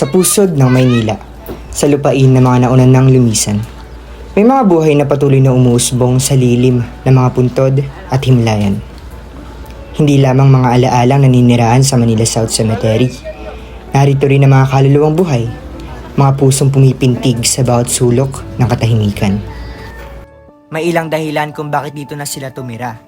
Sa pusod ng Maynila, sa lupain ng mga naunang lumisan, may mga buhay na patuloy na umuusbong sa lilim ng mga puntod at himlayan. Hindi lamang mga alaalang naninirahan sa Manila South Cemetery, narito rin ang mga kaluluwang buhay, mga pusong pumipintig sa bawat sulok ng katahimikan. May ilang dahilan kung bakit dito na sila tumira.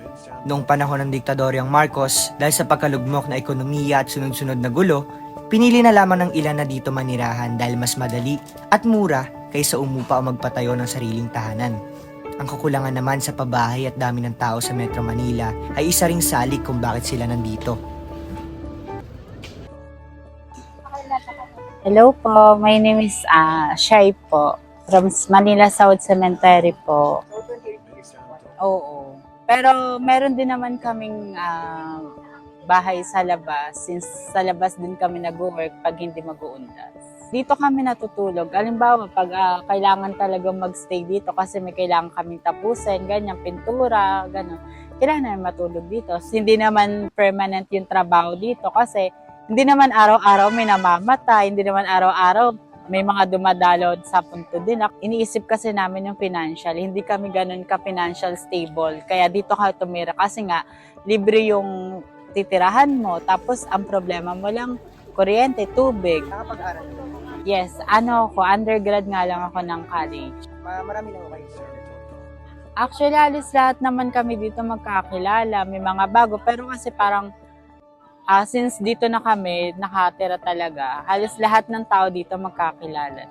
Noong panahon ng diktadoryang Marcos, dahil sa pagkalugmok na ekonomiya at sunod-sunod na gulo, pinili na lamang ng ilan na dito manirahan dahil mas madali at mura kaysa umupa o magpatayo ng sariling tahanan. Ang kakulangan naman sa pabahay at dami ng tao sa Metro Manila ay isa ring salik kung bakit sila nandito. Hello po, my name is Shai po, from Manila South Cemetery po. Oo. Pero meron din naman kaming bahay sa labas, since sa labas din kami nag-work pag hindi mag-uundas. Dito kami natutulog. Halimbawa, pag kailangan talaga magstay dito kasi may kailangan kaming tapusin, ganyan, pintura, gano'n. Kailangan namin matulog dito. Hindi naman permanent yung trabaho dito kasi hindi naman araw-araw may namamatay, hindi naman araw-araw may mga dumadalo sa punto din. Iniisip kasi namin yung financial. Hindi kami ganun ka-financial stable. Kaya dito ka tumira kasi nga, libre yung titirahan mo. Tapos, ang problema mo lang, kuryente, tubig. Nakapag-aral mo? Yes, undergrad nga lang ako ng college. Marami na kayo, sir. Actually, alis lahat naman kami dito magkakilala. May mga bago. Pero kasi parang, since dito na kami, nakatira talaga, halos lahat ng tao dito magkakilala.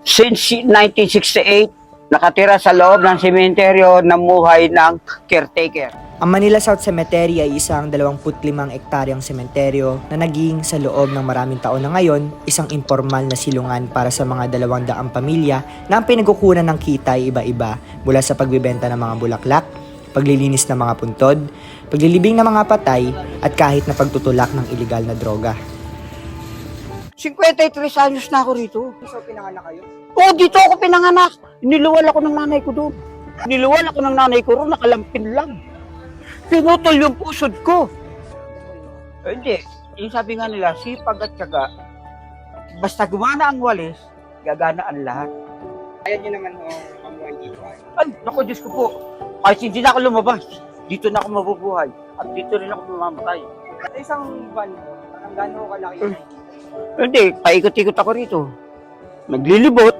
Since 1968, nakatira sa loob ng sementeryo, namuhay ng caretaker. Ang Manila South Cemetery ay isang 25 ektaryang sementeryo na naging sa loob ng maraming taon na ngayon, isang informal na silungan para sa mga 200 pamilya na ang pinagkukunan ng kita ay iba-iba mula sa pagbibenta ng mga bulaklak, paglilinis ng mga puntod, paglilibing ng mga patay, at kahit na pagtutulak ng ilegal na droga. 53 anyos na ako rito. So, pinanganak kayo? Oo, dito ako pinanganak. Niluwal ako ng nanay ko doon. Niluwal ako ng nanay ko roon, nakalampin lang. Pinutol yung pusod ko. Hindi. Yung sabi nga nila, sipag at tiyaga, basta gumana ang walis, gagana ang lahat. Ayaw nyo naman pamuhay dito. Ay, naku, Diyos ko po. Kahit hindi na ako lumabas, dito na ako mabubuhay. At dito rin ako mamamatay. At isang van, ang gano'n kalaki yun? Hindi, paikot-ikot ako rito. Naglilibot.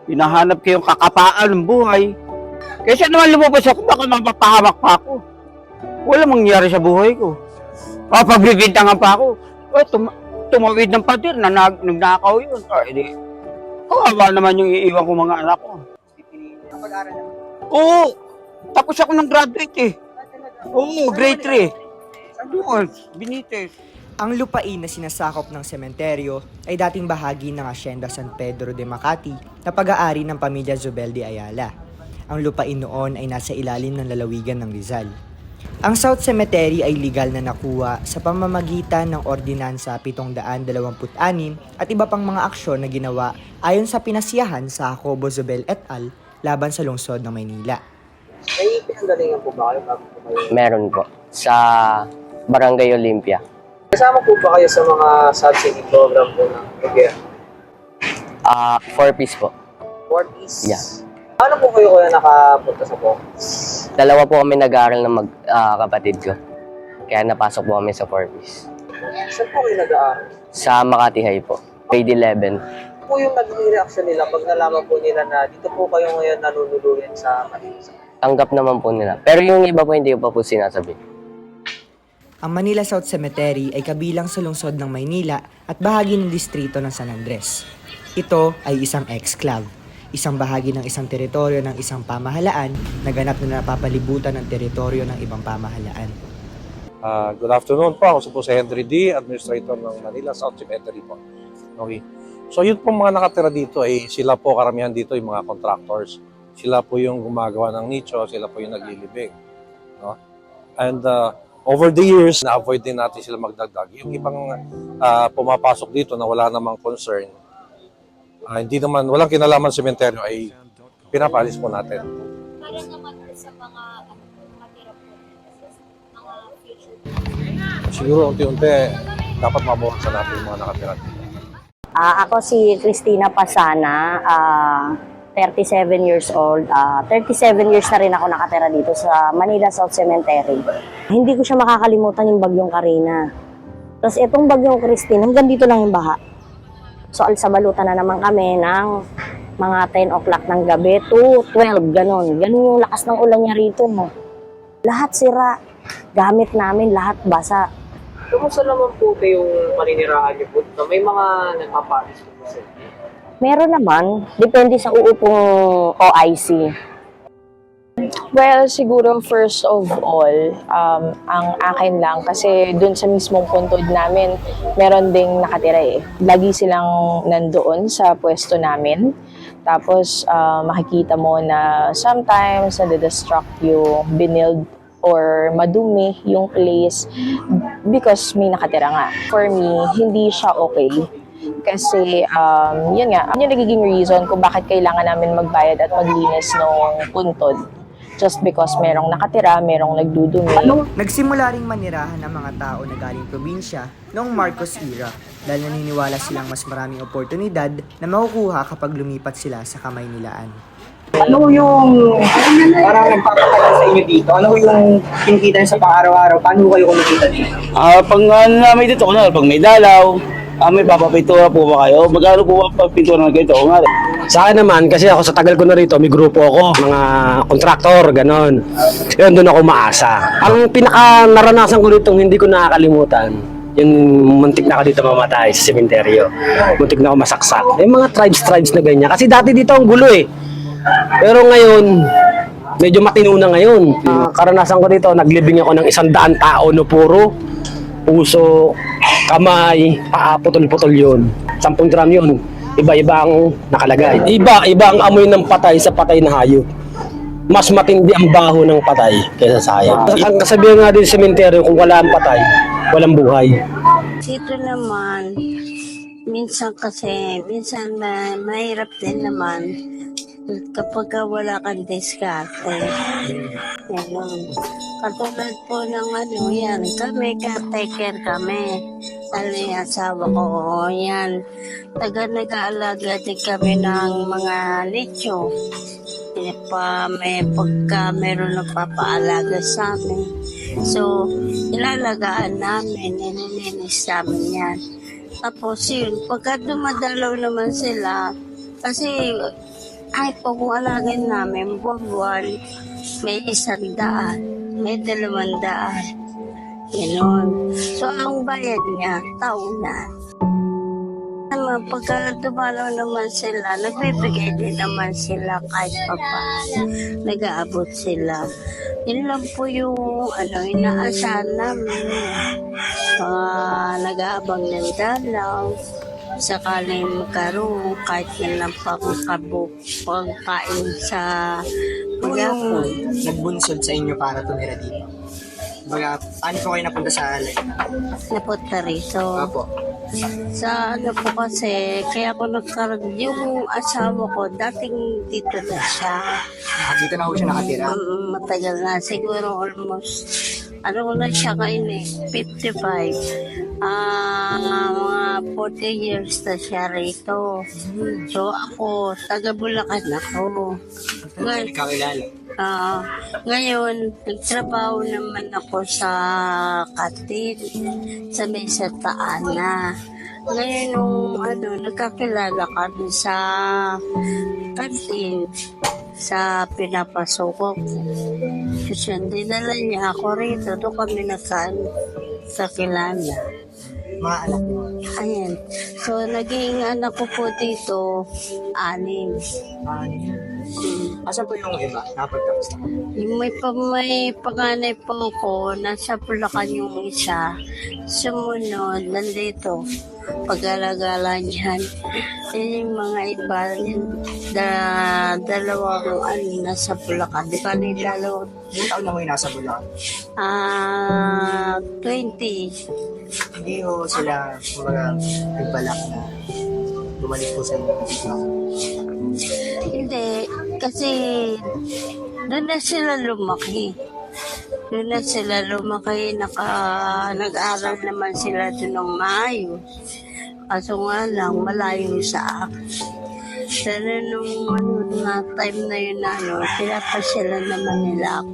Hinahanap ko yung kakapaan ng buhay. Kaysa naman lumabas ako, baka mapapahamak pa ako. Wala mangyari sa buhay ko. Pagbibintangan pa ako. Tumawid ng pader, nagnakaw yun. Hindi. Kawawa naman yung iiwan ko mga anak ko. Kapag-aral naman? Oo! Tapos ako ng graduate eh. Oo, grade 3. Doon, Benitez. Ang lupain na sinasakop ng sementeryo ay dating bahagi ng Hacienda San Pedro de Makati na pag-aari ng pamilya Zobel de Ayala. Ang lupain noon ay nasa ilalim ng lalawigan ng Rizal. Ang South Cemetery ay legal na nakuha sa pamamagitan ng Ordinansa 726 at iba pang mga aksyon na ginawa ayon sa pinasiyahan sa Jacobo Zobel et al. Laban sa lungsod ng Maynila. May pinanggalingan po ba kayo bago po kayo? Meron po. Sa Barangay Olympia. Kasama po ba kayo sa mga subsidy program po ng gobyerno? 4-piece po. 4Ps? Yeah. Paano po kayo kaya nakapunta sa Bocas? Dalawa po kami nag-aaral ng kapatid ko. Kaya napasok po kami sa 4-piece. Saan po kayo nag-aaral? Sa Makati High po. Grade 11. Ano po yung naging reaction nila pag nalaman po nila na dito po kayo ngayon nanunuluyan sa Manila? Tanggap naman po nila. Pero yung iba po hindi ko pa po sinasabi. Ang Manila South Cemetery ay kabilang sa lungsod ng Maynila at bahagi ng distrito ng San Andres. Ito ay isang exclave, isang bahagi ng isang teritoryo ng isang pamahalaan na ganap na napapalibutan ng teritoryo ng ibang pamahalaan. Good afternoon po. Ako po si Henry D., Administrator ng Manila South Cemetery po. Okay. So yun po mga nakatira dito ay sila po karamihan dito yung mga contractors. Sila po yung gumagawa ng nicho, sila po yung naglilibing. No? And over the years, na-avoid din natin sila magdagdag. Yung ibang pumapasok dito na wala namang concern, hindi naman, walang kinalaman sa sementeryo ay pinapalis po natin. Para naman sa mga matira po, mga future. Siguro unti-unti dapat mabawasan natin yung mga nakatira dito. Ako si Christina Pasana, 37 years old. 37 years na rin ako nakatira dito sa Manila South Cemetery. Hindi ko siya makakalimutan yung bagyong Karina. Tapos itong bagyong Christine, hanggang dito lang yung baha. So alsabalutan na naman kami ng mga 10 o'clock ng gabi to 12, ganun. Ganun yung lakas ng ulan niya rito. No? Lahat sira. Gamit namin, lahat basa. Kumusta naman po yung paninirahan niyo po? May mga nagpaparis po po sir. Meron naman, depende sa uupong OIC. Well, siguro first of all, ang akin lang, kasi dun sa mismong puntod namin, meron ding nakatira eh. Lagi silang nandoon sa pwesto namin. Tapos, makikita mo na sometimes nade-destruct yung binild or madumi yung place because may nakatira nga. For me, hindi siya okay. Kasi, yun nga, yun yung nagiging reason kung bakit kailangan namin magbayad at maglinis ng puntod. Just because merong nakatira, merong nagdudumi. Nagsimula ring manirahan ng mga tao na galing probinsya noong Marcos era dahil naniniwala silang mas maraming oportunidad na makukuha kapag lumipat sila sa Kamaynilaan. Ano yung parang nagpapatagal sa inyo dito? Ano yung kinikita niyo sa pang-araw-araw? Paano kayo kumikita dito? Pag namin dito, pag may dalaw, may papapintura po ba kayo? Magkano po ba pintura na kayo? Nga. Sa akin naman, kasi ako sa tagal ko na rito, may grupo ako, mga kontraktor, ganon. Yun, doon ako maasa. Ang pinaka naranasan ko dito, hindi ko nakakalimutan, yung muntik na ako dito mamatay sa sementeryo. Muntik na ako masaksak. Yung mga tribes na ganyan. Kasi dati dito ang gulo eh. Pero ngayon, medyo matino na ngayon. Karanasan ko dito, naglibing ako ng 100 tao no puro. Puso, kamay, paa, putol-putol yun. 10 drum yun. Iba-iba ang nakalagay. Iba ang amoy ng patay sa patay na hayop. Mas matindi ang baho ng patay kaysa sa hayop. Ang kasabihan nga din sa sementeryo, kung wala ang patay, walang buhay. Dito naman, minsan mahirap din naman kapag wala kang diskarte. Ganun. Katulad po ng yan, kami, caretaker kami. Yung asawa ko, yan. Nag-aalaga din kami ng mga lechyo. Pagka meron nagpapaalaga sa amin. So, ilalagaan namin, nililinis namin yan. Tapos yun, pagka dumadalaw naman sila, kasi kahit po kung alagin namin, buwan-buwan, may 100, may 200. Ganon. So, ang bayad niya, taon-na. Pagka dumalaw naman sila, nagbibigay din naman sila kahit pa nag-aabot sila. Yun lang po yung inaasahan namin. Nag-aabang ng dalaw. Sakaling magkaroon, kahit yan lang pagkain sa Ano yung nagbunsod sa inyo para tumira dito? Baga, paano po kayo napunta sa alay? napunta rito. Apo. Sa po kasi, kaya ako yung asawa ko, dating dito na siya. Dito na ho siya nakatira? Matagal na, siguro almost, na siya ngayon 55. Mga 40 years na siya rito. So ako, taga Bulacan ako. Kakilala? Ngayon, nagtrabaho naman ako sa kantin, sa Mesa Taana. Ngayon, nagkakilala kami sa kantin, sa pinapasok ko. Kasi dinala niya ako rito, doon kami nakakilala. Mga anak mo? Ayan. So, naging anak ko po dito, 6. Asan po yung iba? Napagkamusta ka? May panganay po ko, nasa Bulacan yung isa. Sumunod, nandito. Pag-alagala niyan. Yung mga iba, dalawang nasa Bulacan. Di ba dalawang? Ilang taon na mo yung nasa Bulacan? 20. Hindi ho sila, kumbaga, nagbalak na bumalik po sa inyo dito. Hindi, kasi doon na sila lumaki. Nag-aaral naman sila doon ng maayos. Kaso nga lang, malayo sa akin. Pero nung time na yun pinapasyalan naman nila ako.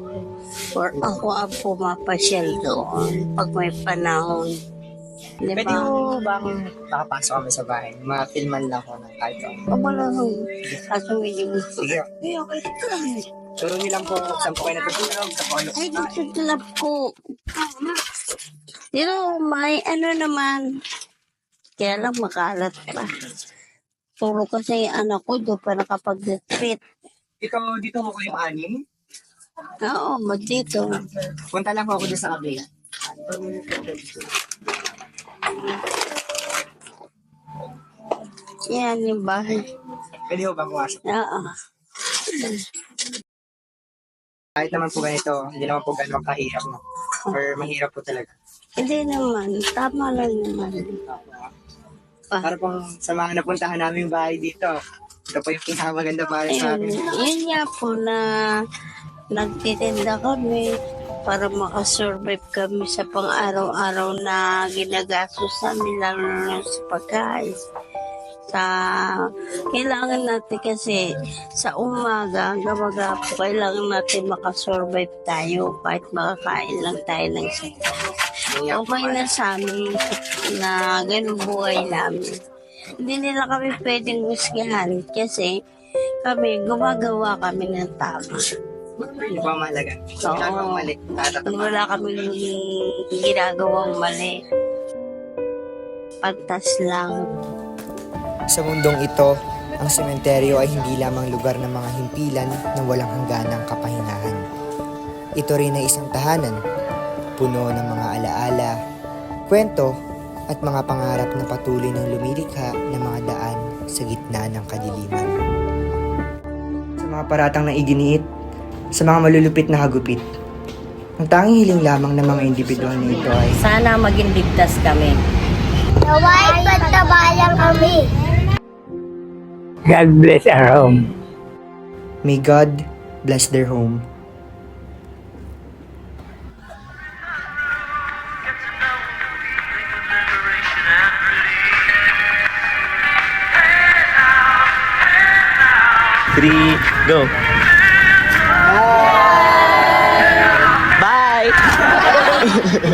Or ako ang pumapasyal doon pag may panahon. Di Pwede ba? mo ba akong nakapasok kami sa bahay? Ma-filman lang ko ng kahit ano. Wala nang kaso hindi mo. Sige. Turo niyo lang po saan po kayo natutulog, sa ano. Ay, dito love ko. Pero may naman. Kaya lang makalat pa. Puro kasi yung anak ko doon pa nakapag-retreat. Ikaw, dito mo kayo anim? Oo, dito. Punta lang po ako dyan sa kabila. Yan yung bahay. Pwede mo bang pumasok? Oo. Kahit naman po ganito, hindi naman po gano'ng kahirap, no? Or mahirap po talaga. Hindi naman. Tama lang naman. Para pong sa mga napuntahan namin bahay dito, ito po yung pinakamaganda para sa akin. Yun nga po na nagtitinda kami para makasurvive kami sa pang-araw-araw na ginagastos namin lalo na sa pagkain. Kailangan natin kasi sa umaga, hanggang po, kailangan natin makasurvive tayo kahit makakain lang tayo ng sakit. Okay na sa amin na ganun buhay namin. Hindi nila kami pwedeng husgahan kasi kami gumagawa kami ng tama. Hindi pa mahalaga. Oo. Ginagawang mali. Wala kami ginagawang mali. Pagtas lang. Sa mundong ito, ang sementeryo ay hindi lamang lugar ng mga himpilan na walang hangganang kapahingahan. Ito rin ay isang tahanan, puno ng mga alaala, kwento, at mga pangarap na patuloy ng lumilikha ng mga daan sa gitna ng kadiliman. Sa mga paratang na iginiit, sa mga malulupit na hagupit, ang tanging hiling lamang ng mga individual na ito ay Sana maging ligtas kami. Naway pagtabayan kami. God bless our home. May God bless their home. Three, go. Bye!